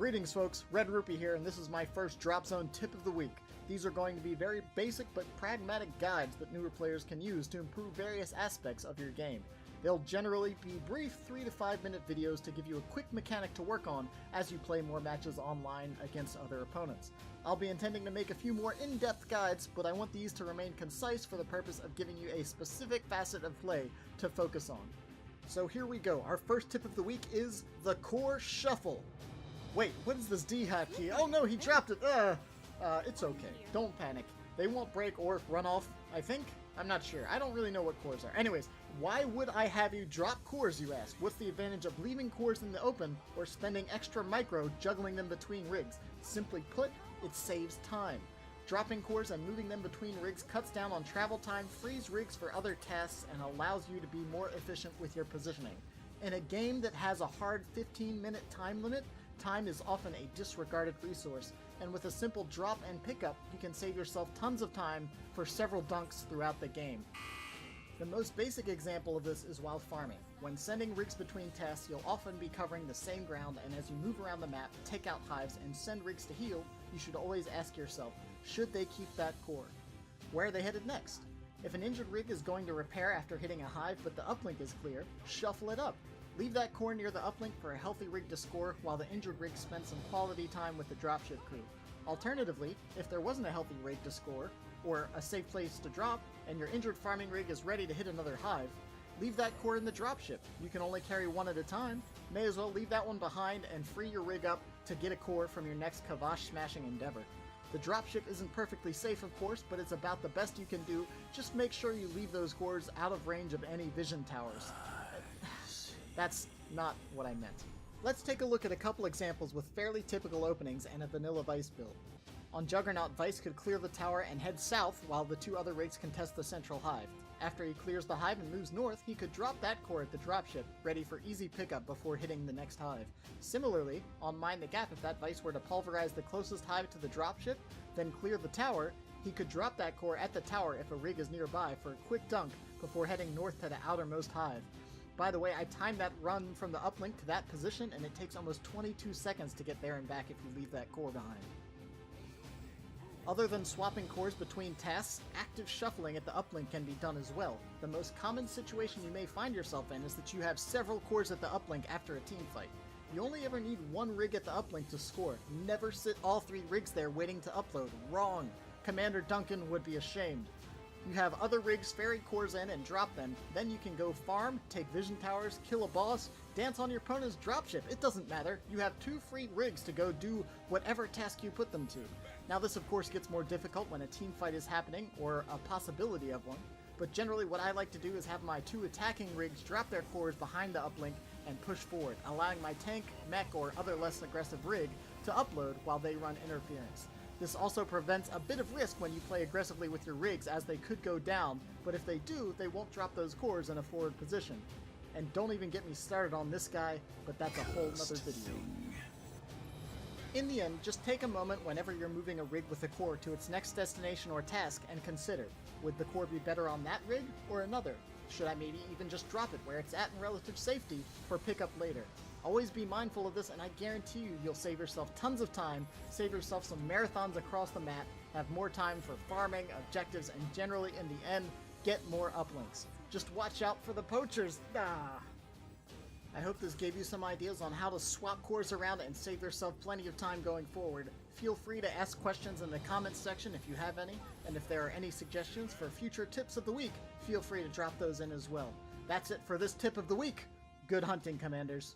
Greetings folks, Red-Rupee here, and this is my first DropZone tip of the week. These are going to be very basic but pragmatic guides that newer players can use to improve various aspects of your game. They'll generally be brief 3 to 5 minute videos to give you a quick mechanic to work on as you play more matches online against other opponents. I'll be intending to make a few more in-depth guides, but I want these to remain concise for the purpose of giving you a specific facet of play to focus on. So here we go. Our first tip of the week is the core shuffle. Wait, what is this D-hat key? Oh no, he dropped it! It's okay. Don't panic. They won't break or run off, I think? I'm not sure. I don't really know what cores are. Anyways, why would I have you drop cores, you ask? What's the advantage of leaving cores in the open or spending extra micro juggling them between rigs? Simply put, it saves time. Dropping cores and moving them between rigs cuts down on travel time, frees rigs for other tasks, and allows you to be more efficient with your positioning. In a game that has a hard 15-minute time limit, time is often a disregarded resource, and with a simple drop and pickup, you can save yourself tons of time for several dunks throughout the game. The most basic example of this is while farming. When sending rigs between tasks, you'll often be covering the same ground, and as you move around the map, take out hives, and send rigs to heal, you should always ask yourself, should they keep that core? Where are they headed next? If an injured rig is going to repair after hitting a hive but the uplink is clear, shuffle it up. Leave that core near the uplink for a healthy rig to score while the injured rig spends some quality time with the dropship crew. Alternatively, if there wasn't a healthy rig to score, or a safe place to drop, and your injured farming rig is ready to hit another hive, leave that core in the dropship. You can only carry one at a time. May as well leave that one behind and free your rig up to get a core from your next Kavash smashing endeavor. The dropship isn't perfectly safe, of course, but it's about the best you can do. Just make sure you leave those cores out of range of any vision towers. That's not what I meant. Let's take a look at a couple examples with fairly typical openings and a vanilla Vice build. On Juggernaut, Vice could clear the tower and head south while the two other rigs contest the central hive. After he clears the hive and moves north, he could drop that core at the dropship, ready for easy pickup before hitting the next hive. Similarly, on Mind the Gap, if that Vice were to pulverize the closest hive to the dropship, then clear the tower, he could drop that core at the tower if a rig is nearby for a quick dunk before heading north to the outermost hive. By the way, I timed that run from the uplink to that position, and it takes almost 22 seconds to get there and back if you leave that core behind. Other than swapping cores between tasks, active shuffling at the uplink can be done as well. The most common situation you may find yourself in is that you have several cores at the uplink after a team fight. You only ever need one rig at the uplink to score. Never sit all 3 rigs there waiting to upload. Wrong! Commander Duncan would be ashamed. You have other rigs ferry cores in and drop them, then you can go farm, take vision towers, kill a boss, dance on your opponent's dropship. It doesn't matter. You have 2 free rigs to go do whatever task you put them to. Now this of course gets more difficult when a team fight is happening, or a possibility of one, but generally what I like to do is have my 2 attacking rigs drop their cores behind the uplink and push forward, allowing my tank, mech, or other less aggressive rig to upload while they run interference. This also prevents a bit of risk when you play aggressively with your rigs, as they could go down, but if they do, they won't drop those cores in a forward position. And don't even get me started on this guy, but that's a whole nother video. In the end, just take a moment whenever you're moving a rig with a core to its next destination or task and consider, would the core be better on that rig or another? Should I maybe even just drop it where it's at in relative safety for pickup later? Always be mindful of this, and I guarantee you'll save yourself tons of time, save yourself some marathons across the map, have more time for farming, objectives, and generally, in the end, get more uplinks. Just watch out for the poachers! Ah! I hope this gave you some ideas on how to swap cores around and save yourself plenty of time going forward. Feel free to ask questions in the comments section if you have any, and if there are any suggestions for future tips of the week, feel free to drop those in as well. That's it for this tip of the week. Good hunting, Commanders.